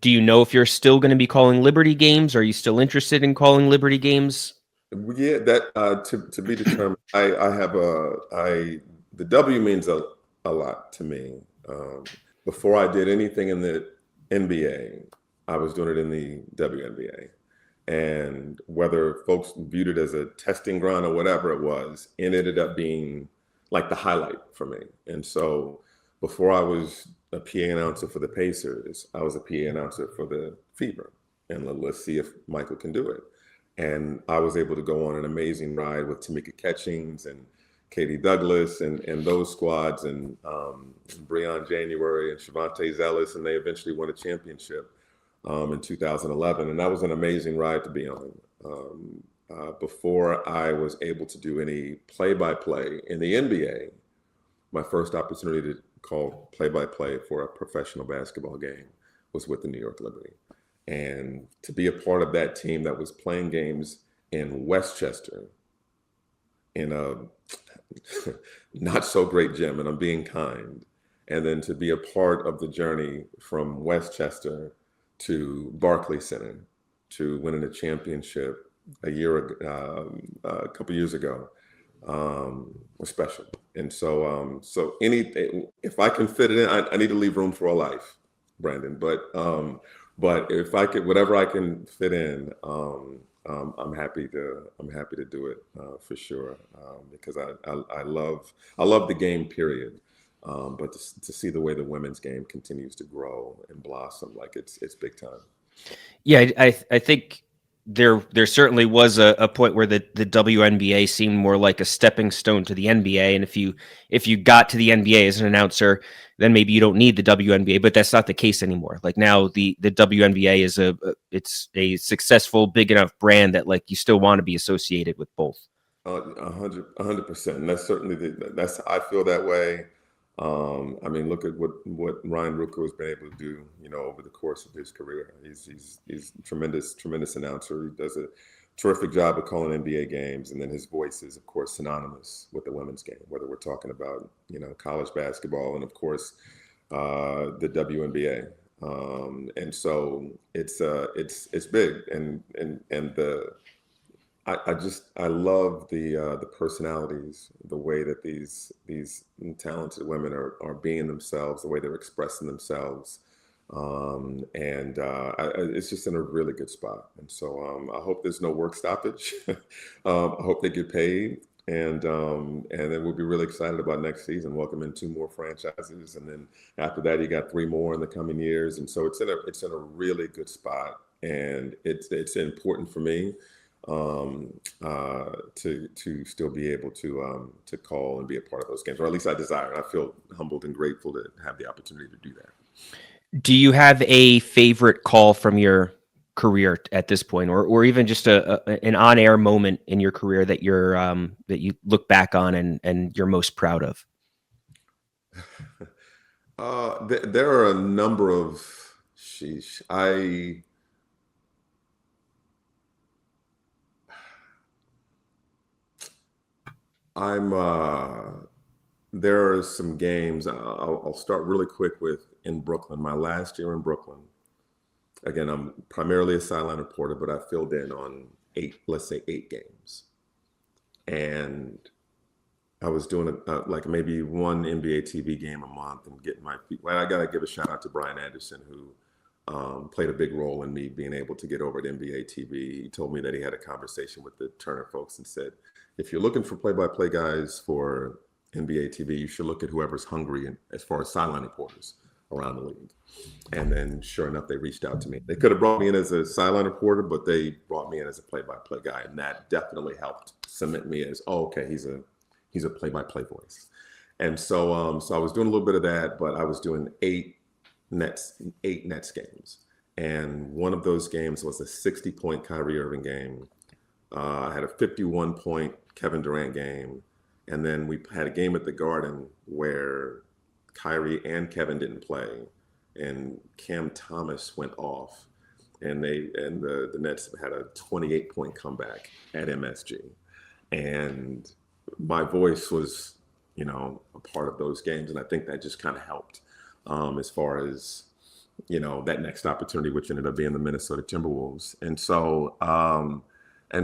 do you know if you're still going to be calling Liberty games? Are you still interested in calling Liberty games? Yeah, that to be determined. The W means a lot to me. Before I did anything in the NBA, I was doing it in the WNBA. And whether folks viewed it as a testing ground or whatever it was, it ended up being like the highlight for me. And so before I was a PA announcer for the Pacers, I was a PA announcer for the Fever. And let's see if Michael can do it. And I was able to go on an amazing ride with Tamika Catchings and Katie Douglas and those squads, and Breon January and Shavonte Zellis, and they eventually won a championship in 2011. And that was an amazing ride to be on. Before I was able to do any play-by-play in the NBA, my first opportunity to call play-by-play for a professional basketball game was with the New York Liberty. And to be a part of that team that was playing games in Westchester in a not so great gym, and I'm being kind, and then to be a part of the journey from Westchester to Barclays Center to winning a championship a couple years ago was special. And so if I can fit it in, I need to leave room for a life, Brandon. But if I could, whatever I can fit in, I'm happy to do it for sure, because I love the game, period. But to see the way the women's game continues to grow and blossom, like it's big time. Yeah, I think there certainly was a point where the WNBA seemed more like a stepping stone to the NBA, and if you got to the NBA as an announcer, then maybe you don't need the WNBA, but that's not the case anymore. Like now the WNBA is it's a successful, big enough brand that like you still want to be associated with both. 100%. That's certainly I feel that way. Look at what Ryan Ruocco has been able to do, over the course of his career. He's a tremendous announcer. He does a terrific job of calling NBA games, and then his voice is, of course, synonymous with the women's game, whether we're talking about college basketball and, of course, the WNBA. And so it's big, and I love the personalities, the way that these talented women are being themselves, the way they're expressing themselves. It's just in a really good spot. And so I hope there's no work stoppage. I hope they get paid. And then we'll be really excited about next season, welcoming 2 more franchises. And then after that, you got 3 more in the coming years. And so it's in a really good spot. And it's important for me to still be able to call and be a part of those games, or at least I desire. I feel humbled and grateful to have the opportunity to do that. Do you have a favorite call from your career at this point, or even just an on-air moment in your career that that you look back on and you're most proud of? There are a number of sheesh. There are some games. I'll start really quick with in Brooklyn. My last year in Brooklyn. Again, I'm primarily a sideline reporter, but I filled in on 8 games, and I was doing like maybe one NBA TV game a month and getting my feet. Well, I got to give a shout out to Brian Anderson, who played a big role in me being able to get over at NBA TV. He told me that he had a conversation with the Turner folks and said, if you're looking for play-by-play guys for NBA TV, you should look at whoever's hungry as far as sideline reporters around the league. And then sure enough, they reached out to me. They could have brought me in as a sideline reporter, but they brought me in as a play-by-play guy. And that definitely helped cement me as, oh, okay, he's a play-by-play voice. And so I was doing a little bit of that, but I was doing 8 Nets games. And one of those games was a 60-point Kyrie Irving game. I had a 51-point Kevin Durant game. And then we had a game at the Garden where Kyrie and Kevin didn't play, and Cam Thomas went off, and the Nets had a 28-point comeback at MSG, and my voice was, a part of those games, and I think that just kind of helped as far as that next opportunity, which ended up being the Minnesota Timberwolves, and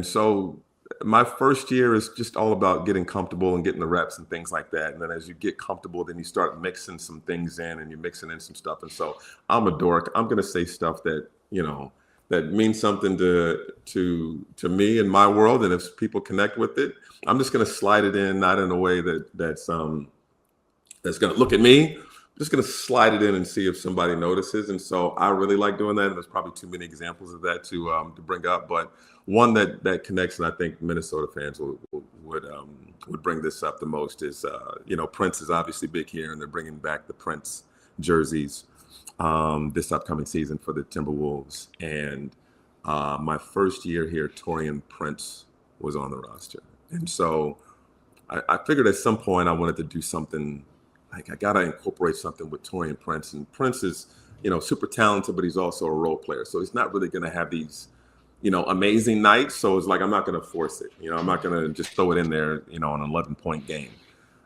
so my first year is just all about getting comfortable and getting the reps and things like that. And then as you get comfortable, then you start mixing some things in, and you're mixing in some stuff. And so I'm a dork. I'm going to say stuff that, that means something to me in my world. And if people connect with it, I'm just going to slide it in, not in a way that's going to look at me. I'm just going to slide it in and see if somebody notices. And so I really like doing that. And there's probably too many examples of that to bring up. But one that connects, and I think Minnesota fans would bring this up the most, is Prince is obviously big here, and they're bringing back the Prince jerseys this upcoming season for the Timberwolves. And my first year here, Taurean Prince was on the roster, and so I figured at some point I wanted to do something. Like, I gotta incorporate something with Taurean Prince, and Prince is super talented, but he's also a role player, so he's not really gonna have these amazing nights. So it's like, I'm not going to force it. I'm not going to just throw it in there, an 11-point game.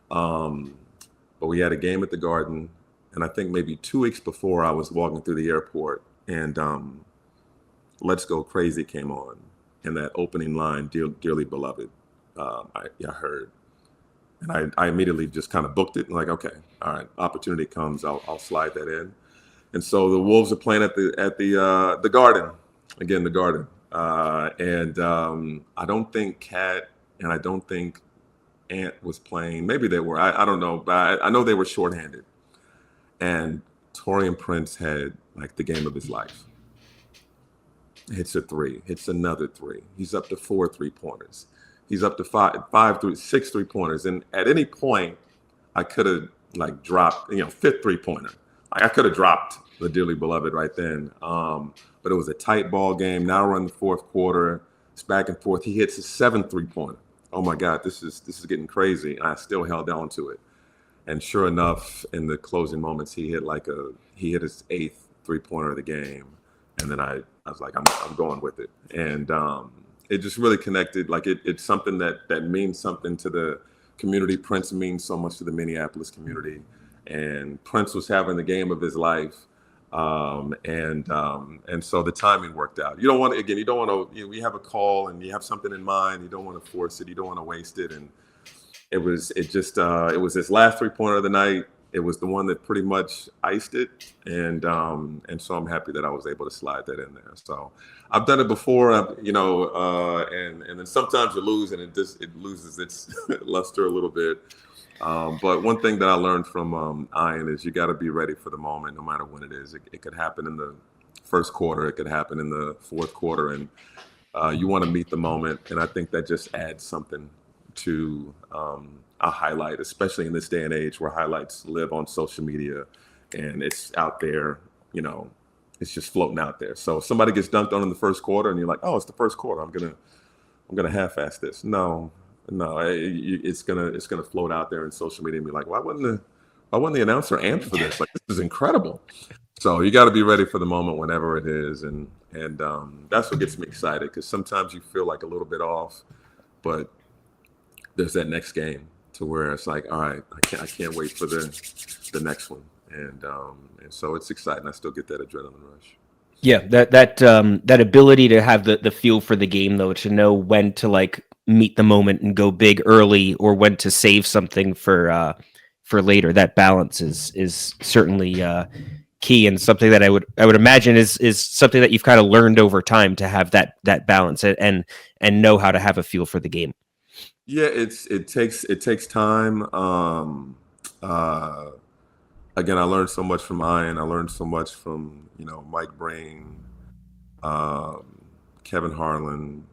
But we had a game at the Garden, and I think maybe 2 weeks before, I was walking through the airport, and Let's Go Crazy came on, and that opening line, Dearly Beloved, I heard. And I immediately just kind of booked it. And like, okay, all right, opportunity comes, I'll slide that in. And so the Wolves are playing at the Garden, again, the Garden. I don't think Kat and I don't think Ant was playing. Maybe they were. I don't know, but I know they were shorthanded. And Taurean Prince had like the game of his life. Hits a 3, hits another 3. He's up to 4 3-pointers. He's up to 6 3-pointers. And at any point, I could have like dropped, 5th 3-pointer. Like, I could have dropped the Dearly Beloved right then. But it was a tight ball game. Now we're in the 4th quarter. It's back and forth. He hits a 7th 3-pointer. Oh my God, this is getting crazy. And I still held on to it. And sure enough, in the closing moments, he hit his 8th 3-pointer of the game. And then I was like, I'm going with it. And it just really connected. Like, it's something that means something to the community. Prince means so much to the Minneapolis community. And Prince was having the game of his life. And so the timing worked out. You don't want to, you have a call and you have something in mind. You don't want to force it. You don't want to waste it. And it was his last 3-pointer of the night. it was the one that pretty much iced it, and so I'm happy that I was able to slide that in there. So I've done it before, and then sometimes you lose, and it loses its luster a little bit. But one thing that I learned from Ian is you got to be ready for the moment, no matter when it is. It could happen in the first quarter, it could happen in the fourth quarter, and you want to meet the moment. And I think that just adds something to a highlight, especially in this day and age where highlights live on social media and it's out there, it's just floating out there. So if somebody gets dunked on in the first quarter and you're like, oh, it's the first quarter, I'm gonna half-ass this. No, it's gonna float out there in social media and be like, why wasn't the announcer amped for this? Like, this is incredible. So you got to be ready for the moment whenever it is, and that's what gets me excited, because sometimes you feel like a little bit off, but there's that next game to where it's like, all right, I can't wait for the next one, and so it's exciting. I still get that adrenaline rush. Yeah, that ability to have the feel for the game, though, to know when to like meet the moment and go big early, or when to save something for later. That balance is certainly key, and something that I would imagine is something that you've kind of learned over time, to have that balance and know how to have a feel for the game. Yeah, it takes time. Again, I learned so much from Ian. I learned so much from Mike Breen, Kevin Harlan.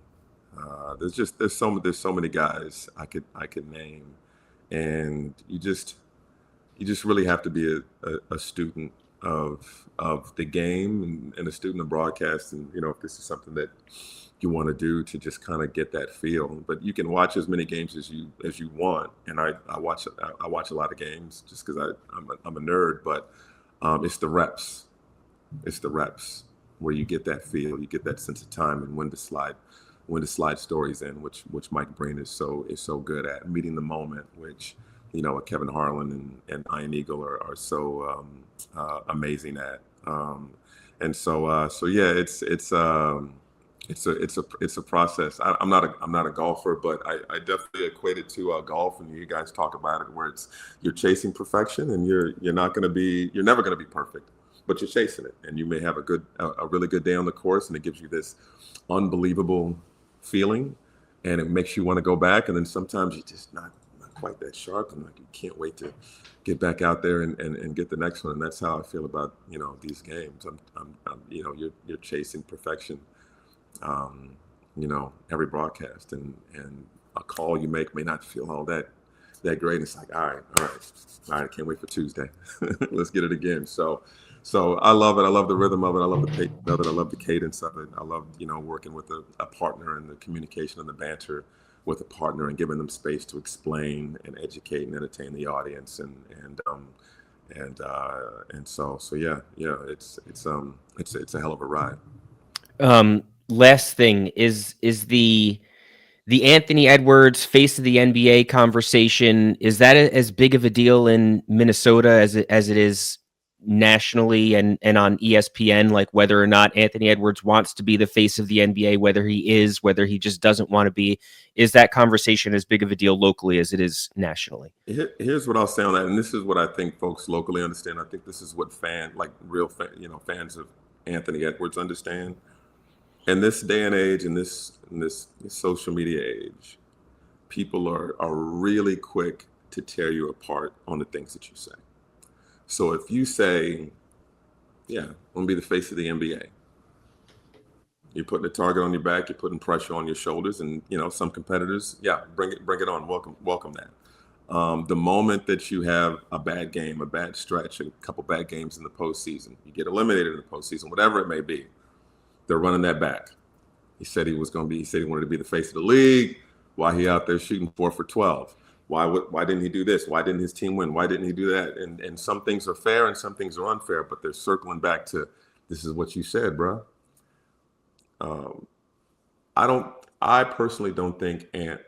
There's so many guys I could name, and you just really have to be a student of the game, and a student of broadcast, and if this is something that you want to do, to just kind of get that feel. But you can watch as many games as you want, and I watch a lot of games just because I'm a nerd. But it's the reps where you get that feel, you get that sense of time, and when to slide stories in, which Mike Breen is so good at, meeting the moment, which Kevin Harlan and Ian Eagle are so amazing at. And so yeah, it's a process. I'm not a golfer, but I definitely equate it to golf, and you guys talk about it, where you're chasing perfection, and you're never going to be perfect, but you're chasing it, and you may have a really good day on the course, and it gives you this unbelievable feeling, and it makes you want to go back, and then sometimes you're just not quite that sharp, and like you can't wait to get back out there and get the next one. And that's how I feel about these games. You're chasing perfection. Every broadcast, and a call you make may not feel all that great. And it's like, all right, can't wait for Tuesday. Let's get it again. So I love it. I love the rhythm of it. I love the pace of it. I love the cadence of it. I love working with a partner, and the communication and the banter with a partner, and giving them space to explain and educate and entertain the audience, and so yeah, it's a hell of a ride. Last thing is the Anthony Edwards face of the NBA conversation. Is that as big of a deal in Minnesota as it is nationally and on ESPN? Like, whether or not Anthony Edwards wants to be the face of the NBA, whether he just doesn't want to be, is that conversation as big of a deal locally as it is nationally? Here's what I'll say on that, and this is what I think folks locally understand. I think this is what fans of Anthony Edwards understand. In this day and age, in this social media age, people are really quick to tear you apart on the things that you say. So if you say, yeah, I'm going to be the face of the NBA, you're putting a target on your back, you're putting pressure on your shoulders, and some competitors, yeah, bring it on, welcome that. The moment that you have a bad game, a bad stretch, a couple bad games in the postseason, you get eliminated in the postseason, whatever it may be, they're running that back. He said he wanted to be the face of the league. Why he out there shooting 4 for 12? Why didn't he do this? Why didn't his team win? Why didn't he do that? And some things are fair and some things are unfair, but they're circling back to, this is what you said, bro. I personally don't think Ant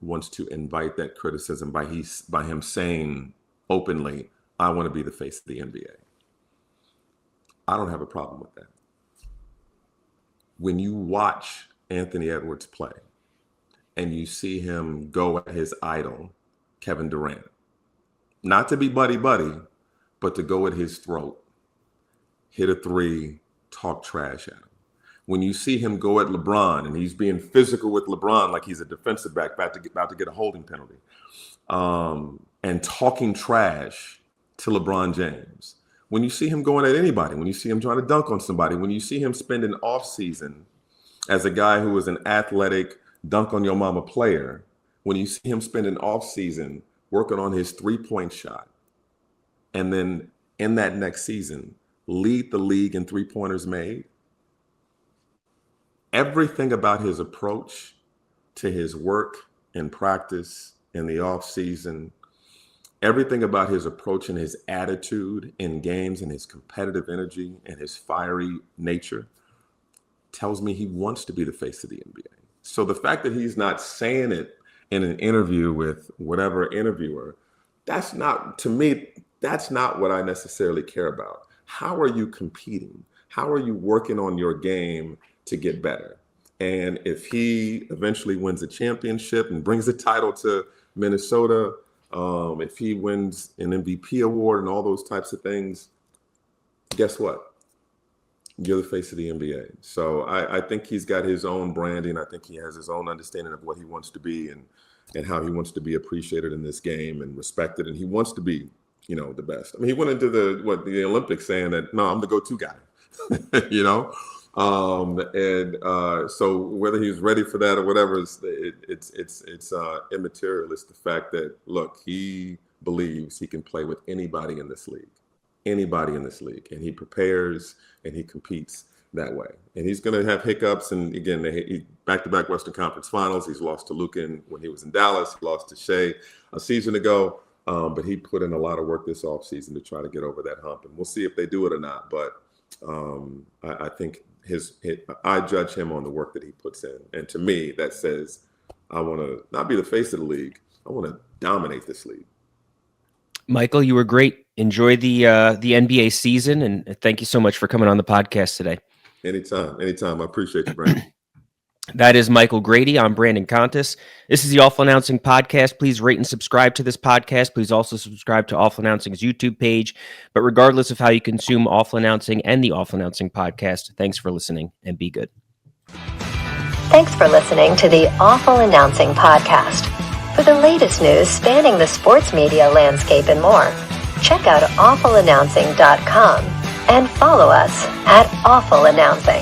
wants to invite that criticism by him saying openly, I want to be the face of the NBA. I don't have a problem with that. When you watch Anthony Edwards play and you see him go at his idol, Kevin Durant, not to be buddy-buddy, but to go at his throat, hit a three, talk trash at him. When you see him go at LeBron and he's being physical with LeBron like he's a defensive back about to get a holding penalty, and talking trash to LeBron James. When you see him going at anybody, when you see him trying to dunk on somebody, when you see him spending off season as a guy who is an athletic dunk on your mama player, when you see him spending off season working on his 3-point shot, and then in that next season lead the league in 3-pointers made, everything about his approach to his work and practice in the off season, everything about his approach and his attitude in games and his competitive energy and his fiery nature tells me he wants to be the face of the NBA. So the fact that he's not saying it in an interview with whatever interviewer, that's not, to me, that's not what I necessarily care about. How are you competing? How are you working on your game to get better? And if he eventually wins a championship and brings a title to Minnesota, if he wins an MVP award and all those types of things, guess what? You're the face of the NBA. So I think he's got his own branding. I think he has his own understanding of what he wants to be and how he wants to be appreciated in this game and respected. And he wants to be, the best. I mean, he went into the Olympics saying that, no, I'm the go-to guy, so whether he's ready for that or whatever, it's immaterial. It's the fact that, look, he believes he can play with anybody in this league, and he prepares and he competes that way. And he's going to have hiccups. And again, back-to-back Western Conference Finals. He's lost to Luka when he was in Dallas. He lost to Shea a season ago. But he put in a lot of work this offseason to try to get over that hump. And we'll see if they do it or not. But I think I judge him on the work that he puts in. And to me, that says, I want to not be the face of the league. I want to dominate this league. Michael, you were great. Enjoy the NBA season, and thank you so much for coming on the podcast today. Anytime. I appreciate you, Brandon. That is Michael Grady. I'm Brandon Contes. This is the Awful Announcing Podcast. Please rate and subscribe to this podcast. Please also subscribe to Awful Announcing's YouTube page. But regardless of how you consume Awful Announcing and the Awful Announcing Podcast, thanks for listening and be good. Thanks for listening to the Awful Announcing Podcast. For the latest news spanning the sports media landscape and more, check out awfulannouncing.com and follow us at Awful Announcing.